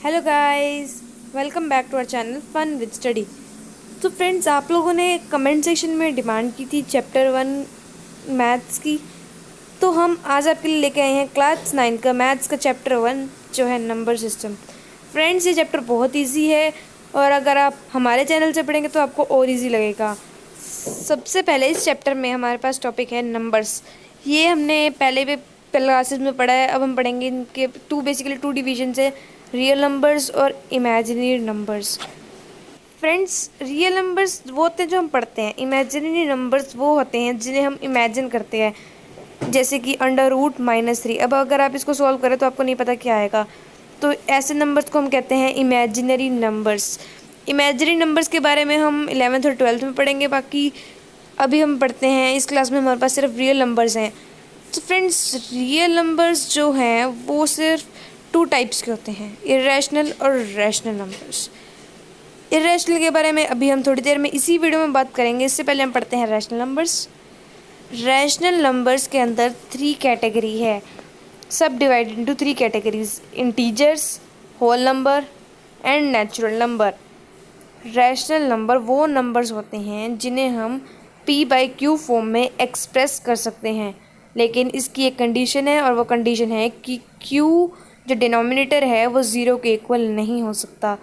Hello guys, welcome back to our channel fun with study. तो friends, आप लोगों ने कमेंट सेक्शन में डिमांड की थी चैप्टर 1 मैथ्स की। तो हम आज आपके लिए लेके आए हैं क्लास 9 का मैथ्स का चैप्टर 1 जो है नंबर सिस्टम। फ्रेंड्स, ये चैप्टर बहुत इजी है और अगर आप हमारे चैनल से पढ़ेंगे तो आपको और इजी लगेगा। सबसे पहले इस चैप्टर में हमारे पास टॉपिक है नंबर्स। ये हमने पहले क्लासेस में पढ़ा है। अब हम पढ़ेंगे इनके बेसिकली टू डिवीजन है, रियल नंबर्स और imaginary numbers. Friends, real numbers वो होते हैं जो हम पढ़ते हैं, इमेजिनरी नंबर्स वो होते हैं जिन्हें हम इमेजिन करते हैं, जैसे कि अंडर रूट -3। अब अगर आप इसको सॉल्व करें तो आपको नहीं पता क्या आएगा, तो ऐसे नंबर्स को हम कहते हैं इमेजिनरी नंबर्स। इमेजिनरी नंबर्स के बारे में हम 11th और 12th में पढ़ेंगे। बाकी अभी हम पढ़ते हैं, इस क्लास में हमारे पास सिर्फ रियल नंबर्स हैं। तो फ्रेंड्स, रियल नंबर्स जो हैं वो सिर्फ 2 टाइप्स के होते हैं, इरेशनल और रैशनल नंबर्स। इरेशनल के बारे में अभी हम थोड़ी देर में इसी वीडियो में बात करेंगे। इससे पहले हम पढ़ते हैं रैशनल नंबर्स। रैशनल नंबर्स के अंदर 3 कैटेगरी है, सब divided into 3 categories: integers, whole number and natural number. Rational number वो नंबर्स होते हैं जिन्हें हम p/q फॉर्म में एक्सप्रेस कर सकते हैं, लेकिन इसकी एक कंडीशन है और वो कंडीशन है कि q जो डिनोमिनेटर है वो 0 के इक्वल नहीं हो सकता।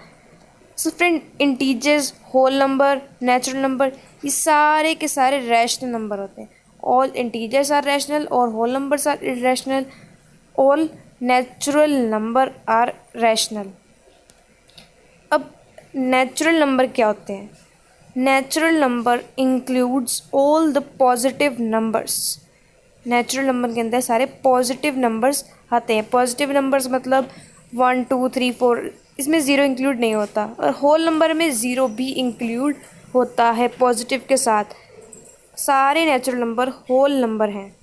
So friend, integers, whole number, natural number, ये सारे के सारे रैशनल नंबर होते हैं। ऑल इंटीजर्स आर रैशनल और whole numbers are irrational. All natural number are rational. अब नेचुरल नंबर क्या होते हैं? Natural number includes all the positive numbers. Natural number के अंदर सारे पॉजिटिव नंबर्स आते हैं। पॉजिटिव नंबर्स मतलब 1 2 3 4, इसमें ज़ीरो इंक्लूड नहीं होता। और होल नंबर में ज़ीरो भी इंक्लूड होता है पॉजिटिव के साथ। सारे नेचुरल नंबर होल नंबर हैं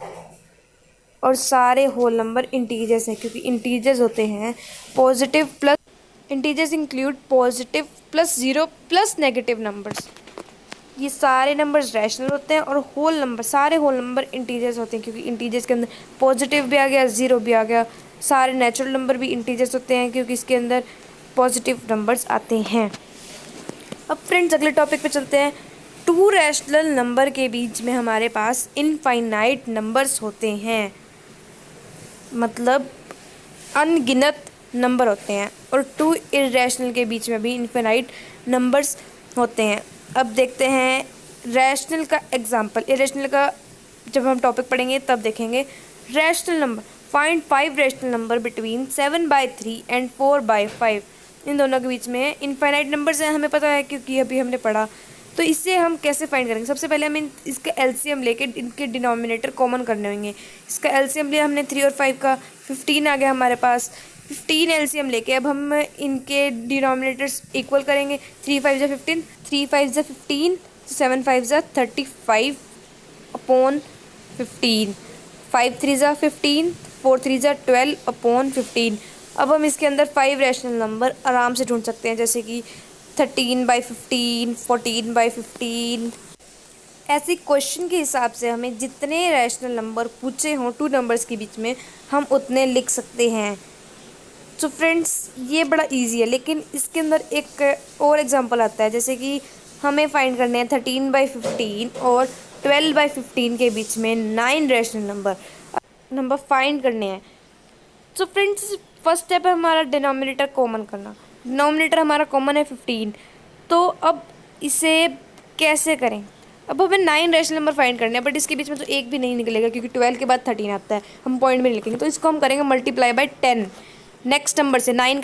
और सारे होल नंबर इंटीजर्स हैं, क्योंकि इंटीजर्स होते हैं positive plus, integers include positive plus zero plus negative numbers. ये सारे नंबर्स रैशनल होते हैं और होल नंबर, सारे होल नंबर इंटीजर्स होते हैं, क्योंकि इंटीजर्स के अंदर पॉजिटिव भी आ गया, ज़ीरो भी आ गया। सारे नेचुरल नंबर भी इंटीजर्स होते हैं क्योंकि इसके अंदर पॉजिटिव नंबर्स आते हैं। अब फ्रेंड्स, अगले टॉपिक पे चलते हैं। 2 रैशनल नंबर के बीच में हमारे पास इनफाइनाइट नंबर्स होते हैं, मतलब अनगिनत नंबर होते हैं। और 2 इरेशनल के बीच में भी इनफाइनाइट नंबर्स होते हैं। अब देखते हैं रैशनल का एग्जांपल। इरेशनल का जब हम टॉपिक पढ़ेंगे तब देखेंगे। Rational number, find 5 rational number between 7/3 and 4/5। इन दोनों के बीच में इनफाइनाइट नंबर्स हैं, हमें पता है क्योंकि अभी हमने पढ़ा। तो इससे हम कैसे फाइंड करेंगे? सबसे पहले हमें इसका एलसीएम लेके इनके डिनोमिनेटर कॉमन करने होंगे। इसका एलसीएम लिया हमने 3 और 5 का, 15 आ गया हमारे पास। 15 एलसीएम लेके अब हम इनके डिनोमिनेटर्स इक्वल करेंगे। 3 5 = 15, 3 5 = 15, 7 5 = 35 अपॉन 15, 5 3 = 15, 4 3 = 12 अपॉन 15। अब हम इसके अंदर 5 रैशनल नंबर आराम से ढूंढ सकते हैं, जैसे कि 13/15, 14/15। ऐसे क्वेश्चन के हिसाब से हमें जितने रैशनल नंबर पूछे हों 2 नंबर्स के बीच में, हम उतने लिख सकते हैं। तो फ्रेंड्स, ये बड़ा इजी है, लेकिन इसके अंदर एक और एग्जांपल आता है, जैसे कि हमें फाइंड करने हैं 13/15 और 12/15 के बीच में 9 रैशनल नंबर फाइंड करने हैं। तो फ्रेंड्स, फर्स्ट स्टेप है हमारा डिनोमिनेटर कॉमन करना। डिनोमिनेटर हमारा कॉमन है 15, तो अब इसे कैसे करें? अब हमें 9 रैशनल नंबर फाइंड करने हैं, बट इसके बीच में तो एक भी नहीं निकलेगा क्योंकि 12 के बाद 13 आता है, हम पॉइंट में नहीं लिखेंगे। तो इसको हम करेंगे मल्टीप्लाई बाय 10। नेक्स्ट नंबर से 9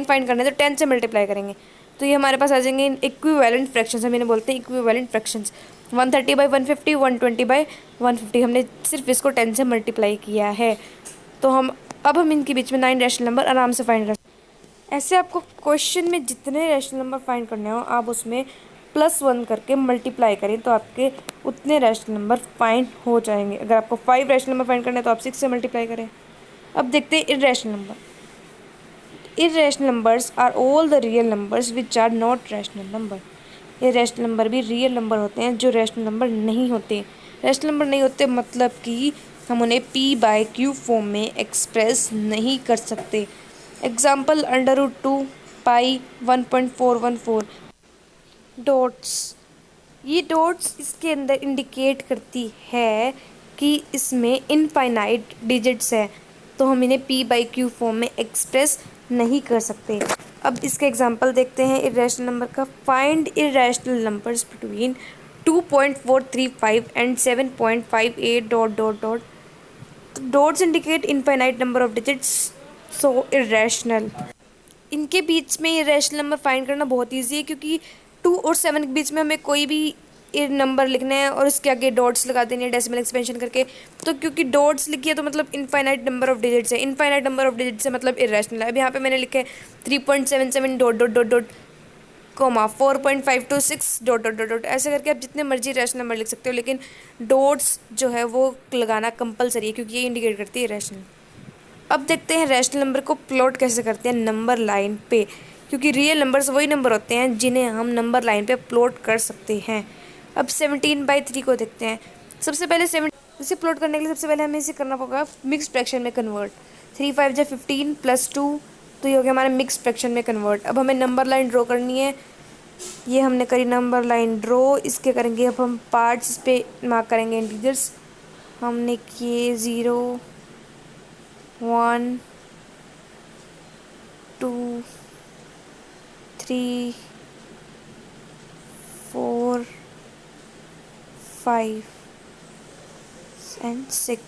फाइंड करने, तो 10 से मल्टीप्लाई करेंगे, तो ये हमारे पास आ जाएंगे इक्विवेलेंट फ्रैक्शंस। हम इन्हें बोलते हैं इक्विवेलेंट फ्रैक्शंस। 130/150, 120/150, हमने सिर्फ इसको 10 से मल्टीप्लाई किया है। तो अब हम इनके बीच में 9 रैशनल नंबर आराम से फाइंड कर। ऐसे आपको क्वेश्चन में जितने रैशनल नंबर फाइंड करने हो, आप उसमें +1 करके मल्टीप्लाई करें तो आपके उतने रैशनल नंबर फाइंड हो जाएंगे। अगर आपको 5 रैशनल नंबर फाइंड करना है तो आप 6 से मल्टीप्लाई करें। अब देखते हैं irrational number. Irrational numbers are all the real numbers which are not rational number. Irrational number भी रियल नंबर होते हैं जो रैशनल नंबर नहीं होते। रैशनल नंबर नहीं होते मतलब कि हम उन्हें p/q फॉर्म में एक्सप्रेस नहीं कर सकते। एग्जाम्पल, अंडर रूट 2 पाई 1.414। डॉट्स, ये डॉट्स इसके अंदर इंडिकेट करती है कि इसमें इनफाइनाइट डिजिट्स है, तो हम इन्हें p/q फॉर्म में एक्सप्रेस नहीं कर सकते। अब इसका एग्जांपल देखते हैं इरेशनल नंबर का। Find irrational numbers between 2.435 and 7.58 dot dot dot. Dots indicate infinite number of digits, so irrational. इनके बीच में इरेशनल नंबर फाइंड करना बहुत ईजी है, क्योंकि 2 और 7 के बीच में हमें कोई भी नंबर लिखना है और उसके आगे डॉट्स लगा देने हैं डेसिमल एक्सपेंशन करके। तो क्योंकि डॉट्स लिखी है तो मतलब इनफाइनाइट नंबर ऑफ डिजिट्स है, इनफाइनाइट नंबर ऑफ डिजिट्स है मतलब इरेशनल है। अब यहाँ पे मैंने लिखा है 3.77 dot dot dot dot comma 4.526 dot dot dot dot. ऐसे करके आप जितने मर्जी रैशनल नंबर लिख सकते हो, लेकिन डॉट्स जो है वो लगाना कंपलसरी है, क्योंकि ये इंडिकेट करती है रैशनल। अब देखते हैं रैशनल नंबर को प्लॉट कैसे करते हैं नंबर लाइन पे, क्योंकि रियल नंबर्स वही नंबर होते हैं जिन्हें हम नंबर लाइन पे प्लॉट कर सकते हैं। अब 17/3 को देखते हैं। सबसे पहले इसे प्लॉट करने के लिए सबसे पहले हमें इसे करना होगा मिक्स फ्रैक्शन में कन्वर्ट। 3 5 जा 15 +2, तो ये हो गया हमारा मिक्स फ्रैक्शन में कन्वर्ट। अब हमें नंबर लाइन ड्रॉ करनी है। ये हमने करी नंबर लाइन ड्रॉ। इसके करेंगे अब हम पार्ट्स, इस पे मार्क करेंगे इंटीजर्स। हमने किए 0 1 2 3 4 5 एंड 6।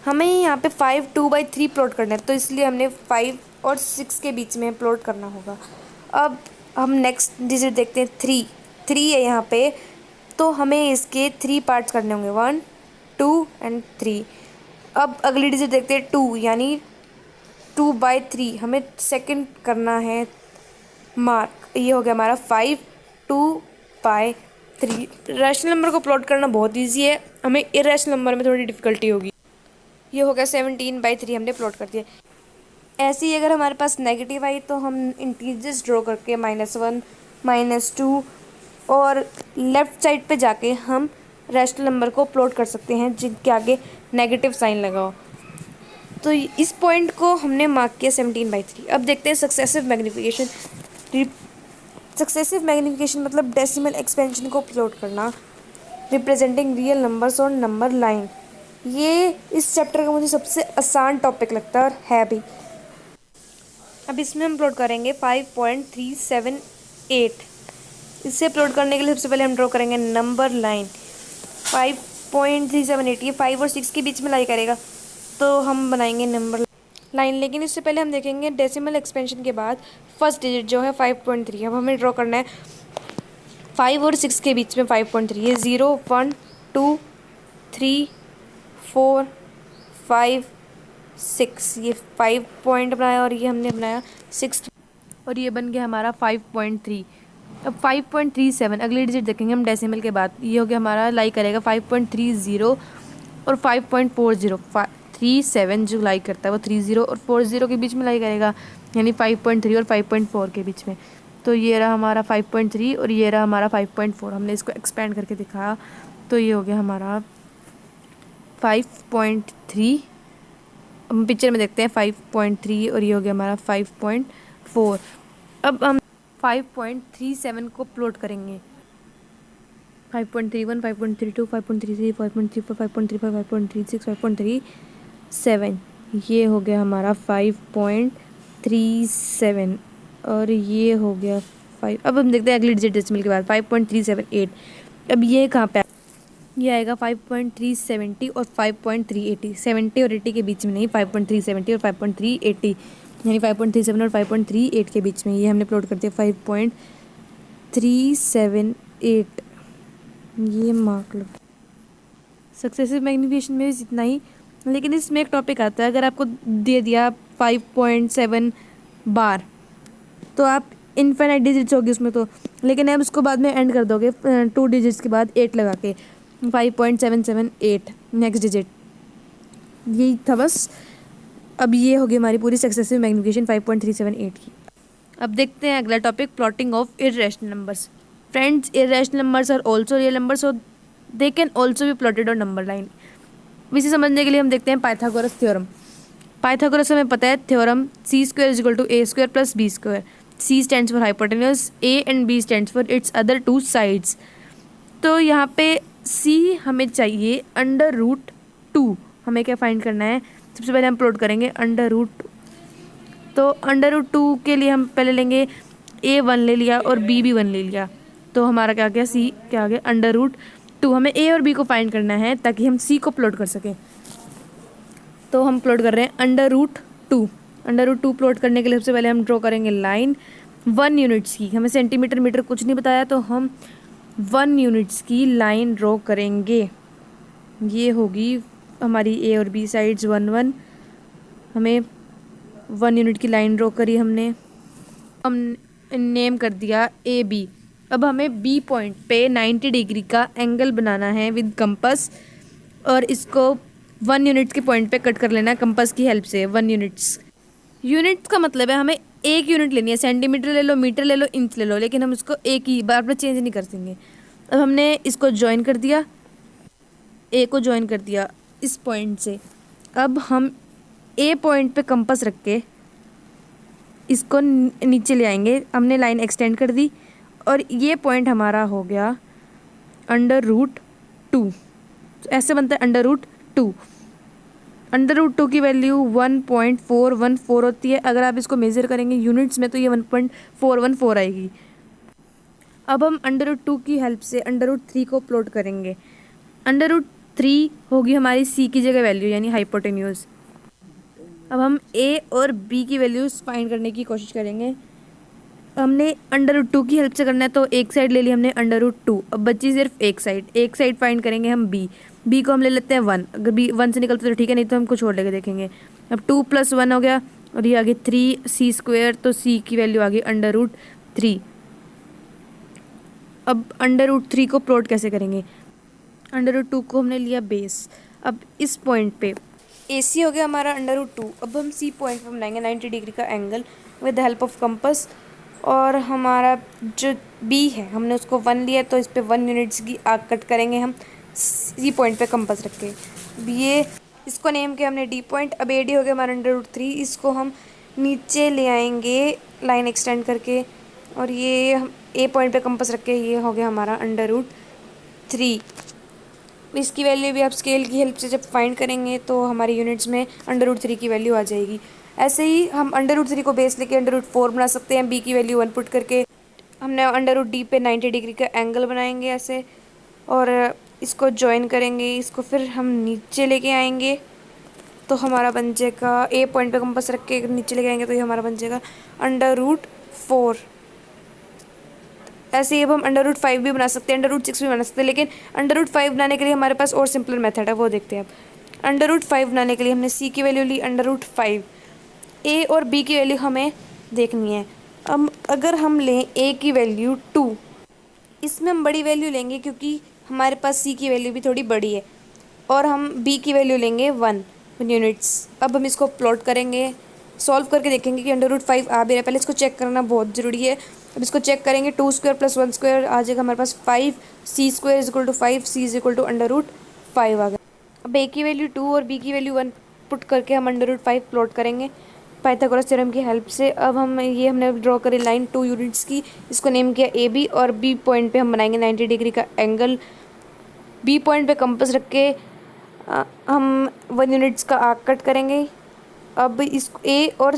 हमें यहाँ पे 5 2/3 प्लॉट करना है, तो इसलिए हमने 5 और 6 के बीच में प्लॉट करना होगा। अब हम नेक्स्ट डिजिट देखते हैं 3 है यहाँ पे, तो हमें इसके 3 पार्ट्स करने होंगे 1 2 एंड 3। अब अगली डिजिट देखते हैं 2, यानी 2/3 हमें सेकंड करना है मार्क। ये हो गया हमारा 5 2/3। रैशनल नंबर को प्लॉट करना बहुत ईजी है, हमें इरेशनल नंबर में थोड़ी डिफिकल्टी होगी। ये हो गया 17/3 हमने प्लॉट कर दिया। ऐसे ही अगर हमारे पास नेगेटिव आई तो हम इंटीजर्स ड्रॉ करके -1 -2 और लेफ़्ट साइड पे जाके हम रैशनल नंबर को प्लॉट कर सकते हैं जिनके आगे नेगेटिव साइन लगाओ। तो इस पॉइंट को हमने मार्क किया 17/3। अब देखते हैं सक्सेसिव मैग्नीफिकेशन। सक्सेसिव मैग्नीफिकेशन मतलब डेसिमल एक्सपेंशन को प्लॉट करना रिप्रेजेंटिंग रियल नंबर्स और नंबर लाइन। ये इस चैप्टर का मुझे सबसे आसान टॉपिक लगता है और है भी। अब इसमें हम प्लॉट करेंगे 5.378। इसे प्लॉट करने के लिए सबसे पहले हम ड्रॉ करेंगे नंबर लाइन 5.378। ये 5 और 6 के बीच में लाई करेगा, तो हम बनाएंगे नंबर लाइन। लेकिन इससे पहले हम देखेंगे डेसिमल एक्सपेंशन के बाद फर्स्ट डिजिट जो है 5.3। अब हमें ड्रॉ करना है 5 और 6 के बीच में 5.3। ये 0 1 2 3 4 5 6। ये 5 पॉइंट बनाया और ये हमने बनाया 6, और ये बन गया हमारा 5.3। अब 5.37 अगली डिजिट देखेंगे हम डेसिमल के बाद। ये हो गया हमारा लाई करेगा 5.30 और 5.40। 37 जो लाई करता है वो 30 और 40 के बीच में लाई करेगा, यानी 5.3 और 5.4 के बीच में। तो ये रहा हमारा 5.3 और ये रहा हमारा 5.4। हमने इसको एक्सपेंड करके दिखाया, तो ये हो गया हमारा 5.3। हम पिक्चर में देखते हैं 5.3 और ये हो गया हमारा 5.4। अब हम 5.37 को प्लॉट करेंगे। 5.31 5.32 5.33 5.34 5.35 5.36 5.37। ये हो गया हमारा 5.37 और ये हो गया 5। अब हम देखते हैं अगली डिजिट डेसिमल के बाद 5.378। अब ये कहाँ पे ये आएगा 5.370 और 5.380। 70 और 80 के बीच में नहीं, 5.370 और 5.380, यानी 5.37 और 5.38 के बीच में। ये हमने प्लॉट कर दिया 5.378। ये मार्क लो। सक्सेसिव मैग्नीफिकेशन में भी इतना ही, लेकिन इसमें एक टॉपिक आता है। अगर आपको दे दिया 5.7 बार, तो आप इनफाइनाइट डिजिट्स होगी उसमें, तो लेकिन आप उसको बाद में एंड कर दोगे 2 डिजिट्स के बाद 8 लगा के। 5.778 नेक्स्ट डिजिट, यही था बस। अब ये होगी हमारी पूरी सक्सेसिव मैग्नीफिकेशन 5.378 की। अब देखते हैं अगला topic, plotting of irrational numbers. Friends, irrational numbers are also real numbers, so they can also be plotted on number line. इसे समझने के लिए हम देखते हैं पाइथागोरस थ्योरम। पाइथागोरस हमें पता है theorem c square is equal to a square plus b square. C stands for hypotenuse, a and b stands for its other two sides. तो यहाँ पे सी हमें चाहिए √2। हमें क्या फाइंड करना है, सबसे पहले हम प्लॉट करेंगे √2। तो √2 के लिए हम पहले लेंगे A1 ले लिया और B1 ले लिया, तो हमारा क्या आ गया, C क्या आ गया √2। हमें A और B को फाइंड करना है ताकि हम C को प्लॉट कर सकें। तो हम प्लॉट कर रहे हैं √2। √2 प्लॉट करने के लिए सबसे पहले हम ड्रॉ करेंगे लाइन 1 यूनिट्स की। हमें सेंटीमीटर मीटर कुछ नहीं बताया, तो हम 1 यूनिट्स की लाइन ड्रॉ करेंगे। ये होगी हमारी A और B साइड्स 1 1। हमें 1 यूनिट की लाइन ड्रॉ करी हमने, हम नेम कर दिया AB। अब हमें B पॉइंट पे 90 डिग्री का एंगल बनाना है विद कंपास, और इसको 1 यूनिट के पॉइंट पे कट कर लेना है कंपास की हेल्प से। 1 यूनिट्स, यूनिट्स का मतलब है हमें एक यूनिट लेनी है, सेंटीमीटर ले लो, मीटर ले लो, इंच ले लो, लेकिन हम इसको एक ही बार चेंज नहीं कर देंगे। अब हमने इसको ज्वाइन कर दिया, A को ज्वाइन कर दिया इस पॉइंट से। अब हम A पॉइंट पे कंपास रख के इसको नीचे ले आएंगे। हमने लाइन एक्सटेंड कर दी और ये पॉइंट हमारा हो गया √2। ऐसे बनता है √2। √2 की वैल्यू 1.414 होती है। अगर आप इसको मेज़र करेंगे यूनिट्स में तो ये 1.414 आएगी। अब हम √2 की हेल्प से √3 को प्लॉट करेंगे। √3 होगी हमारी C की जगह वैल्यू, यानी हाइपोटेन्यूज। अब हम A और B की वैल्यूज फाइंड करने की कोशिश करेंगे। हमने √2 की हेल्प से करना है, तो एक साइड ले ली हमने √2। अब बची सिर्फ एक साइड फाइंड करेंगे हम B को हम ले लेते हैं 1। अगर B 1 से निकलते तो ठीक है, नहीं तो हम कुछ और लेके देखेंगे। अब 2 + 1 हो गया और ये आगे 3C², तो C की वैल्यू आ गई √3। अब √3 को प्लॉट कैसे करेंगे, √2 को हमने लिया बेस। अब इस पॉइंट पे AC हो गया हमारा √2। अब हम C पॉइंट पे बनाएंगे 90 डिग्री का angle with the help of compass. और हमारा जो B है हमने उसको 1 लिया, तो इस पे 1 यूनिट्स की आर्क कट करेंगे हम C पॉइंट पे कंपास रख के। अब ये इसको नेम किया हमने D पॉइंट। अब AD हो गया हमारा √3। इसको हम नीचे ले आएंगे लाइन एक्सटेंड करके, और ये हम A पॉइंट पे कंपास रख के, ये हो गया हमारा √3। इसकी वैल्यू भी आप स्केल की हेल्प से जब फाइंड करेंगे तो हमारी यूनिट्स में √3 की वैल्यू आ जाएगी। ऐसे ही हम √3 को बेस लेके √4 बना सकते हैं। B की वैल्यू 1 पुट करके हमने √D पे 90 डिग्री का एंगल बनाएंगे ऐसे, और इसको ज्वाइन करेंगे। इसको फिर हम नीचे लेके आएंगे, तो हमारा बन जाएगा A पॉइंट पे कंपास रख के नीचे लेके आएंगे तो ये हमारा बन जाएगा √4। ऐसे ही अब हम √5 भी बना सकते हैं, √6 भी बना सकते हैं, लेकिन √5 बनाने के लिए हमारे पास और सिंपल मेथड है, वो देखते हैं अब। √5 बनाने के लिए हमने C की वैल्यू ली √5। A और B की वैल्यू हमें देखनी है। अब अगर हम लें A की वैल्यू 2, इसमें हम बड़ी वैल्यू लेंगे क्योंकि हमारे पास C की वैल्यू भी थोड़ी बड़ी है, और हम B की वैल्यू लेंगे 1 यूनिट्स। अब हम इसको प्लॉट करेंगे, सॉल्व करके देखेंगे कि √5 आ भी रहा है। पहले इसको चेक करना बहुत ज़रूरी है। अब इसको चेक करेंगे, 2² + 1² आ जाएगा हमारे पास 5। C² = 5, C = √5 आ गया। अब A की वैल्यू 2 और B की वैल्यू 1 पुट करके हम √5 प्लॉट करेंगे पाइथागोरस थ्योरम की हेल्प से। अब हमने ड्रॉ करी लाइन 2 यूनिट्स की, इसको नेम किया AB, और B पॉइंट पे हम बनाएंगे 90 डिग्री का एंगल। B पॉइंट पे कंपास रख के हम 1 यूनिट्स का आर्क कट करेंगे। अब इस A और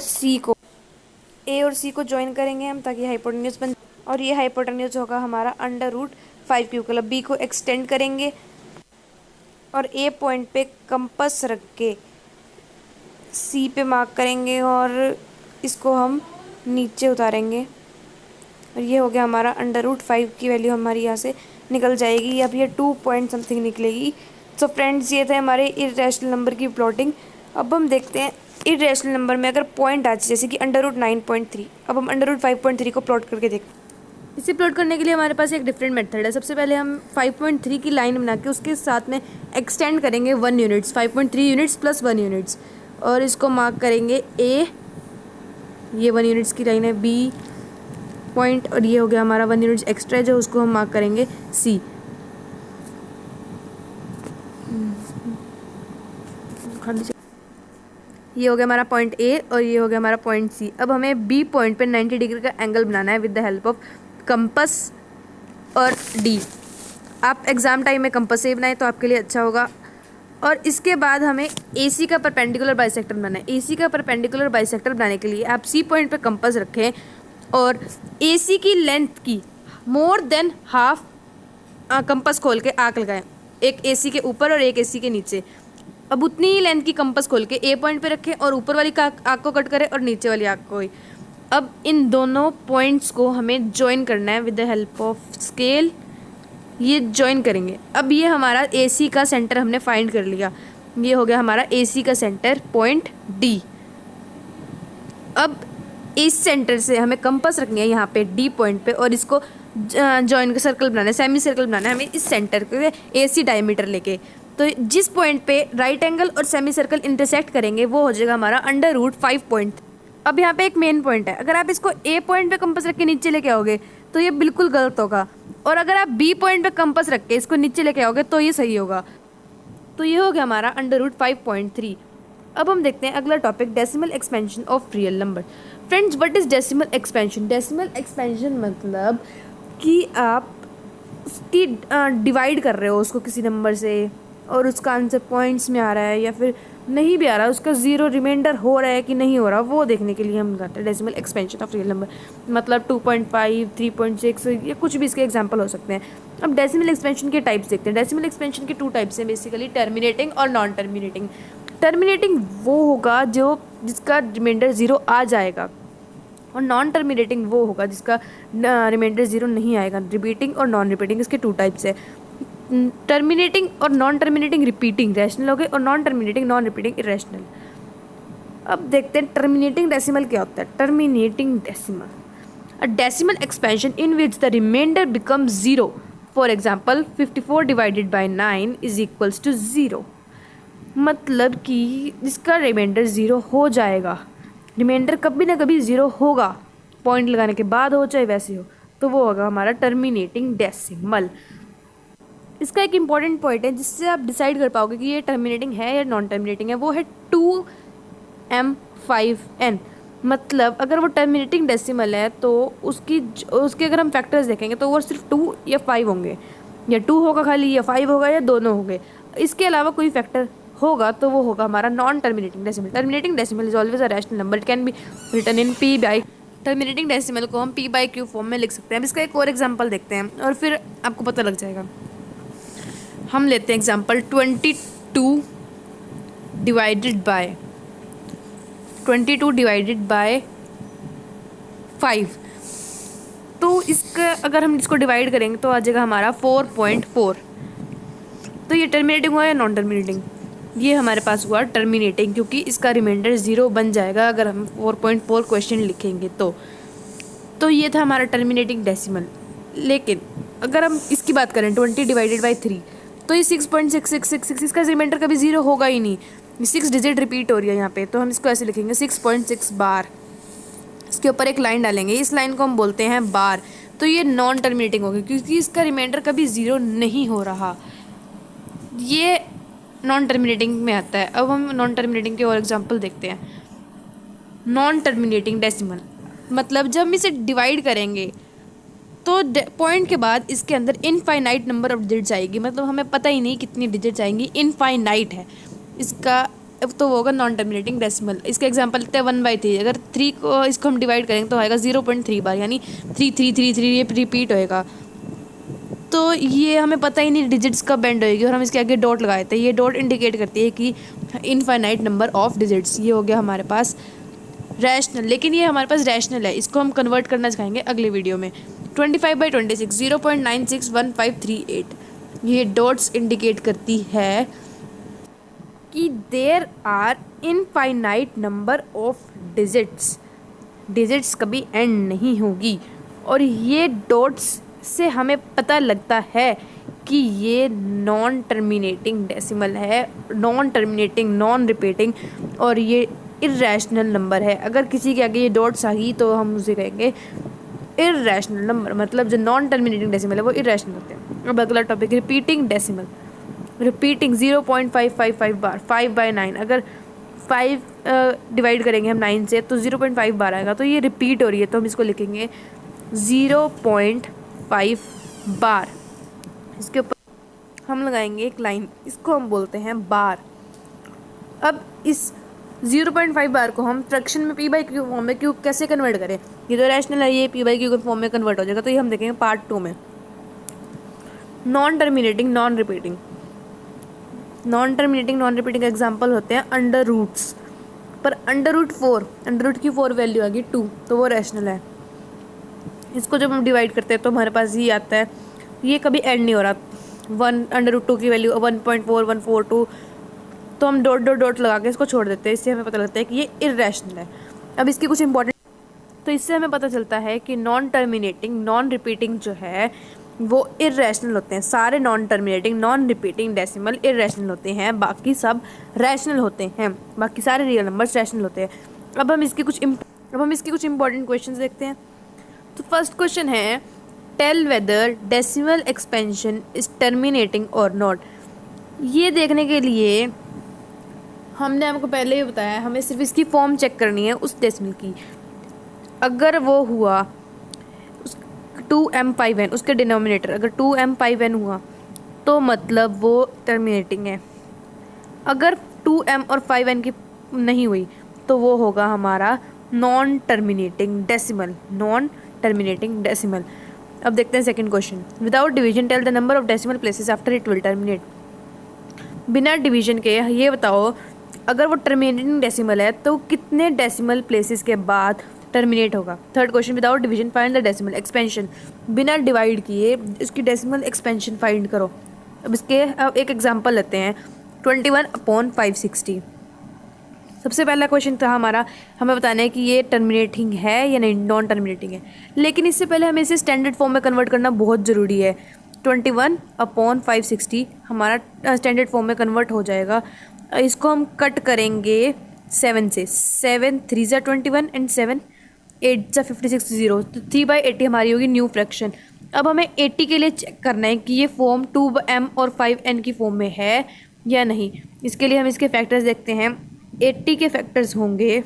C को ज्वाइन करेंगे हम, ताकि हाइपोटेन्यूज बन, और ये हाइपोटेन्यूज होगा हमारा √5 क्यूब। अब B को एक्सटेंड करेंगे और A पॉइंट पे कंपास रख के C पे मार्क करेंगे और इसको हम नीचे उतारेंगे, और ये हो गया हमारा √5 की वैल्यू हमारी यहाँ से निकल जाएगी। अब ये 2 पॉइंट समथिंग निकलेगी। तो फ्रेंड्स, ये थे हमारे इर्रेशनल नंबर की प्लॉटिंग। अब हम देखते हैं इर्रेशनल नंबर में अगर पॉइंट आ जाए, जैसे कि √9.3। अब हम √5.3 को प्लॉट करके देखते हैं। इसे प्लॉट करने के लिए हमारे पास एक डिफरेंट मेथड है। सबसे पहले हम 5.3 की लाइन बना के उसके साथ में एक्सटेंड करेंगे 1 यूनिट्स, 5.3 यूनिट्स प्लस 1 यूनिट्स, और इसको मार्क करेंगे A, ये 1 यूनिट्स की लाइन है, B पॉइंट, और ये हो गया हमारा 1 यूनिट्स एक्स्ट्रा जो उसको हम मार्क करेंगे C। ये हो गया हमारा पॉइंट ए और ये हो गया हमारा पॉइंट सी। अब हमें बी पॉइंट पे 90 डिग्री का एंगल बनाना है with the help of compass और डी। आप एग्ज़ाम टाइम में कंपस से बनाएं तो आपके लिए अच्छा होगा। और इसके बाद हमें AC का परपेंडिकुलर बाइसेक्टर बनाना है। AC का परपेंडिकुलर बाइसेक्टर बनाने के लिए आप C पॉइंट पे कंपस रखें और AC की लेंथ की मोर देन हाफ कंपस खोल के आर्क लगाएं, एक AC के ऊपर और एक AC के नीचे। अब उतनी ही लेंथ की कंपस खोल के A पॉइंट पे रखें और ऊपर वाली आर्क को कट करें और नीचे वाली आर्क को ही। अब इन दोनों पॉइंट्स को हमें ज्वाइन करना है with the help of scale. ये ज्वाइन करेंगे। अब ये हमारा AC का सेंटर हमने फाइंड कर लिया। ये हो गया हमारा AC का सेंटर पॉइंट D। अब इस सेंटर से हमें कंपास रखनी है यहाँ पे D पॉइंट पे और इसको जॉइन का सर्कल बनाना है, सेमी सर्कल बनाना है हमें इस सेंटर के AC डायमीटर लेके। तो जिस पॉइंट पे राइट एंगल और सेमी सर्कल इंटरसेक्ट करेंगे वो हो जाएगा हमारा √5 पॉइंट। अब यहाँ पे एक मेन पॉइंट है, अगर आप इसको A पॉइंट पे कंपास रख के नीचे लेके आओगे तो ये बिल्कुल गलत होगा, और अगर आप B पॉइंट पे कंपास रख के इसको नीचे लेके आओगे तो ये सही होगा। तो ये हो गया हमारा √5.3। अब हम देखते हैं अगला topic, decimal expansion of real number. Friends, what is decimal expansion? Decimal expansion मतलब कि आप उसकी डिवाइड कर रहे हो उसको किसी नंबर से और उसका आंसर पॉइंट्स में आ रहा है या फिर नहीं भी आ रहा है, उसका ज़ीरो रिमाइंडर हो रहा है कि नहीं हो रहा, वो देखने के लिए हम करते हैं decimal expansion of real number. मतलब 2.5, 3.6 या कुछ भी इसके एग्जांपल हो सकते हैं। अब डेसिमल एक्सपेंशन के टाइप्स देखते हैं। डेसिमल एक्सपेंशन के 2 टाइप्स हैं बेसिकली, टर्मिनेटिंग और नॉन टर्मिनेटिंग। टर्मिनेटिंग वो होगा जिसका रिमाइंडर 0 आ जाएगा, और नॉन टर्मिनेटिंग वो होगा जिसका रिमाइंडर 0 नहीं आएगा। रिपीटिंग और नॉन रिपीटिंग इसके 2 टाइप्स है। टर्मिनेटिंग और नॉन टर्मिनेटिंग रिपीटिंग रैशनल हो गए, और non terminating non repeating irrational. अब देखते हैं टर्मिनेटिंग डेसिमल क्या होता है। Terminating decimal, a decimal expansion in which the remainder becomes 0। For example 54 divided by 9 is equals to 0। मतलब कि जिसका रिमाइंडर 0 हो जाएगा, रिमाइंडर कभी ना कभी 0 होगा, पॉइंट लगाने के बाद हो चाहे वैसे हो, तो वो होगा हमारा टर्मिनेटिंग डेसिमल। इसका एक इम्पॉर्टेंट पॉइंट है जिससे आप डिसाइड कर पाओगे कि ये टर्मिनेटिंग है या नॉन टर्मिनेटिंग है, वो है 2m5n। मतलब अगर वो टर्मिनेटिंग डेसिमल है तो उसके अगर हम फैक्टर्स देखेंगे तो वो सिर्फ 2 या 5 होंगे, या 2 होगा खाली, या 5 होगा, या दोनों होंगे। इसके अलावा कोई फैक्टर होगा तो वो होगा हमारा non terminating decimal. Terminating decimal is always a rational number, it can be written in p by. Terminating decimal को हम p/q फॉर्म में लिख सकते हैं। अब इसका एक और एग्जांपल देखते हैं और फिर आपको पता लग जाएगा। हम लेते हैं एग्जांपल 22 डिवाइडेड बाय 5। तो इसका अगर हम इसको डिवाइड करेंगे तो आ जाएगा हमारा 4.4। तो ये टर्मिनेटिंग हुआ या नॉन टर्मिनेटिंग? ये हमारे पास हुआ टर्मिनेटिंग, क्योंकि इसका रिमाइंडर 0 बन जाएगा अगर हम 4.4 क्वेश्चन लिखेंगे तो ये था हमारा टर्मिनेटिंग डेसिमल। लेकिन अगर हम इसकी बात करें 20 डिवाइडेड बाई 3, तो ये 6.6666, इसका रिमाइंडर कभी 0 होगा ही नहीं। 6 डिजिट रिपीट हो रही है यहाँ पे, तो हम इसको ऐसे लिखेंगे 6.6 बार। इसके ऊपर एक लाइन डालेंगे, इस लाइन को हम बोलते हैं बार। तो ये नॉन टर्मिनेटिंग होगी क्योंकि इसका रिमाइंडर कभी 0 नहीं हो रहा, ये नॉन टर्मिनेटिंग में आता है। अब हम नॉन टर्मिनेटिंग के और एग्जांपल देखते हैं। नॉन टर्मिनेटिंग डेसिमल मतलब जब हम इसे डिवाइड करेंगे तो पॉइंट के बाद इसके अंदर इनफाइनाइट नंबर ऑफ डिजिट्स आएगी, मतलब हमें पता ही नहीं कितनी डिजिट्स आएंगी, इनफाइनाइट है इसका, तो वो होगा नॉन टर्मिनेटिंग डेसिमल। इसका एग्जांपल लेते हैं 1/3। अगर 3 को इसको हम डिवाइड करेंगे तो आएगा 0.3 बार, यानी 3333 ये रिपीट होएगा। तो ये हमें पता ही नहीं डिजिट्स कब बेंड होएगी, और हम इसके आगे डॉट लगाए थे। ये डॉट इंडिकेट करती है कि इनफाइनाइट नंबर ऑफ डिजिट्स। ये हो गया हमारे पास रैशनल, लेकिन ये हमारे पास रैशनल है, इसको हम कन्वर्ट करना सिखाएंगे अगले वीडियो में। 25/26 0.961538, ये डॉट्स इंडिकेट करती है कि there are infinite number of digits कभी एंड नहीं होगी। और ये डॉट्स से हमें पता लगता है कि ये नॉन टर्मिनेटिंग डेसिमल है, नॉन टर्मिनेटिंग, नॉन रिपीटिंग, और ये इर्रेशनल नंबर है। अगर किसी के आगे ये डॉट्स आ गई तो हम उसे कहेंगे इर्रेशनल नंबर, मतलब जो नॉन टर्मिनेटिंग डेसिमल है वो इर्रेशनल होते हैं। अब अगला टॉपिक रिपीटिंग डेसिमल। रिपीटिंग 0.555 बार 5/9। अगर 5 डिवाइड करेंगे हम 9 से तो 0.5 बार आएगा, तो ये रिपीट हो रही है तो हम इसको लिखेंगे 0.5 बार। इसके ऊपर हम लगाएंगे एक लाइन, इसको हम बोलते हैं बार। अब इस 0.5 बार को हम फ्रैक्शन में पी बाई क्यू फॉर्म में क्यू कैसे कन्वर्ट करें, ये तो रैशनल है, ये पी बाई क्यू के फॉर्म में कन्वर्ट हो जाएगा। तो ये हम देखेंगे पार्ट 2 में। नॉन टर्मिनेटिंग नॉन रिपीटिंग का एग्जाम्पल होते हैं अंडर रूट्स। पर अंडर रूट की 4 वैल्यू आ गई 2, तो वो रैशनल है। इसको जब हम डिवाइड करते हैं तो हमारे पास ये आता है, ये कभी एंड नहीं हो रहा। 1 अंडर रूट 2 की वैल्यू 1.4142, तो हम डॉट डॉट डॉट लगा के इसको छोड़ देते हैं। इससे हमें पता लगता है कि ये इररेशनल है। अब इसकी कुछ इंपॉर्टेंट, तो इससे हमें पता चलता है कि नॉन टर्मिनेटिंग नॉन रिपीटिंग जो है वो इररेशनल होते हैं। सारे non terminating non repeating decimal irrational होते हैं, बाकी सब रैशनल होते हैं, बाकी सारे रियल नंबर्स रैशनल होते हैं। अब हम इसकी कुछ इंपॉर्टेंट क्वेश्चंस देखते हैं। तो फर्स्ट क्वेश्चन है, tell whether decimal expansion is terminating और नॉट। ये देखने के लिए हमने आपको पहले ही बताया, हमें सिर्फ इसकी फॉर्म चेक करनी है उस डेसिमल की। अगर वो हुआ 2m5n, उसके डिनोमिनेटर अगर 2m5n हुआ तो मतलब वो टर्मिनेटिंग है। अगर 2m और 5n की नहीं हुई तो वो होगा हमारा नॉन टर्मिनेटिंग डेसिमल। अब देखते हैं second question. Without division tell the number of decimal places after it will terminate. बिना डिवीजन के ये बताओ, अगर वो टर्मिनेटिंग डेसिमल है तो कितने डेसिमल प्लेसेस के बाद टर्मिनेट होगा। Third question, without division find the decimal expansion. बिना डिवाइड किए इसकी डेसिमल एक्सपेंशन फाइंड करो। अब इसके एक एग्जांपल लेते हैं, 21/560। सबसे पहला क्वेश्चन था हमारा, हमें बताना है कि ये टर्मिनेटिंग है या नहीं, नॉन टर्मिनेटिंग है। लेकिन इससे पहले हमें इसे स्टैंडर्ड फॉर्म में कन्वर्ट करना बहुत ज़रूरी है। 21/560 हमारा स्टैंडर्ड फॉर्म में कन्वर्ट हो जाएगा। इसको हम कट करेंगे 7 से। 7 3 ज़ा 21 एंड 7 8 ज़ा 56 0, तो 3/80 हमारी होगी न्यू फ्रैक्शन। अब हमें 80 के लिए चेक करना है कि ये फॉर्म 2m और 5n की फॉर्म में है या नहीं। इसके लिए हम इसके फैक्टर्स देखते हैं। 80 के फैक्टर्स होंगे,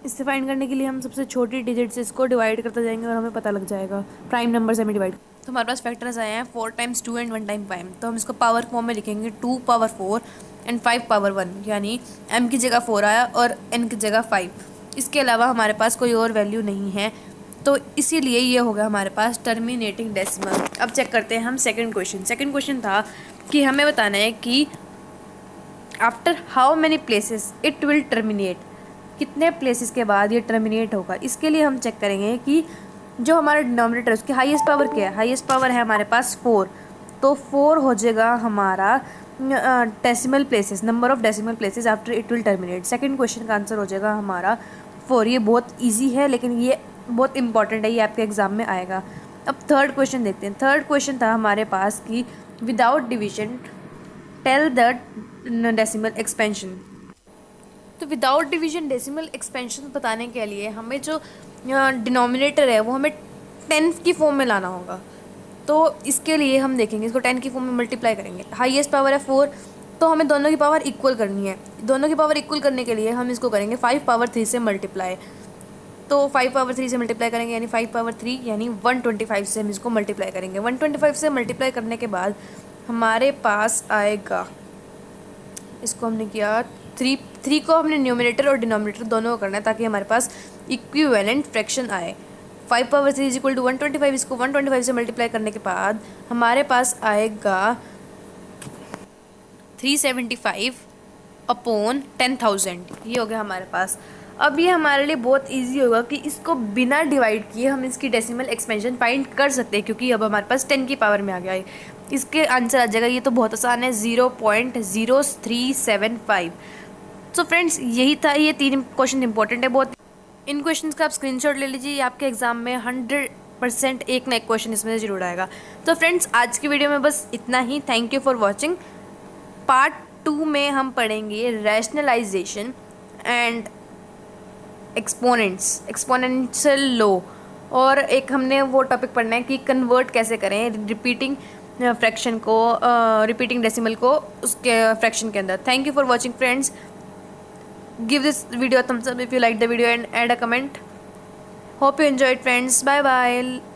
इससे फाइंड करने के लिए हम सबसे छोटी डिजिट से इसको डिवाइड करते जाएंगे और हमें पता लग जाएगा प्राइम नंबर से हमें डिवाइड। तो हमारे पास फैक्टर्स आए हैं 4 टाइम्स 2 एंड 1 टाइम 5। तो हम इसको पावर फॉर्म में लिखेंगे 2 पावर 4 एंड 5 पावर 1, यानी m की जगह 4 आया और n की जगह 5। इसके अलावा हमारे पास कोई और वैल्यू नहीं है, तो इसीलिए ये हो गया हमारे पास टर्मिनेटिंग डेसिमल। अब चेक करते हैं हम सेकंड क्वेश्चन था कि हमें बताना है कि after how many places it will terminate, कितने प्लेसेस के बाद ये टर्मिनेट होगा। इसके लिए हम चेक करेंगे कि जो हमारा डिनोमिनेटर है उसकी हाईएस्ट पावर क्या है। हाईएस्ट पावर है हमारे पास 4, तो 4 हो जाएगा हमारा decimal places, number of decimal places after it will terminate. Second question का आंसर हो जाएगा हमारा 4। ये बहुत इजी है लेकिन ये बहुत इंपॉर्टेंट है, ये आपके एग्जाम में आएगा। अब थर्ड क्वेश्चन देखते हैं। थर्ड क्वेश्चन था हमारे पास कि without division tell the decimal expansion. तो विदाउट डिवीजन डेसिमल एक्सपेंशन बताने के लिए हमें जो डिनोमिनेटर है वो हमें 10 की फॉर्म में लाना होगा। तो इसके लिए हम देखेंगे, इसको 10 की फॉर्म में मल्टीप्लाई करेंगे। हाईएस्ट पावर है 4, तो हमें दोनों की पावर इक्वल करनी है। दोनों की पावर इक्वल करने के लिए हम इसको करेंगे 5 पावर 3 से मल्टीप्लाई। तो 5 पावर 3 से मल्टीप्लाई करेंगे यानी 5 पावर 3 यानी 125 से हम इसको मल्टीप्लाई करेंगे। 125 से मल्टीप्लाई करने के बाद हमारे पास आएगा, इसको हमने किया 3 को हमने न्यूमरेटर और डिनोमिनेटर दोनों को करना है ताकि हमारे पास इक्विवेलेंट फ्रैक्शन आए। 5 पावर 3 इज इक्वल टू 125। इसको 125 से मल्टीप्लाई करने के बाद हमारे पास आएगा 375/10,000। ये हो गया हमारे पास। अब ये हमारे लिए बहुत इजी होगा कि इसको बिना डिवाइड किए हम इसकी डेसिमल एक्सपेंशन फाइंड कर सकते हैं, क्योंकि अब हमारे पास 10 की पावर में आ गया है। इसके आंसर आ जाएगा, ये तो बहुत आसान है, 0.0375। सो फ्रेंड्स यही था, ये 3 क्वेश्चन इंपॉर्टेंट है बहुत। इन क्वेश्चन का आप स्क्रीनशॉट ले लीजिए, आपके एग्जाम में 100% एक ना एक क्वेश्चन इसमें जरूर आएगा। तो फ्रेंड्स आज की वीडियो में बस इतना ही। Thank you for watching. Part 2 में हम पढ़ेंगे रैशनलाइजेशन एंड एक्सपोनेंशियल लॉ, और एक हमने वो टॉपिक पढ़ना है कि कन्वर्ट कैसे करें रिपीटिंग फ्रैक्शन को, रिपीटिंग डेसिमल को उसके फ्रैक्शन के अंदर। Thank you for watching friends. give this video a thumbs up if you like the video and add a comment. Hope you enjoyed, friends. Bye bye.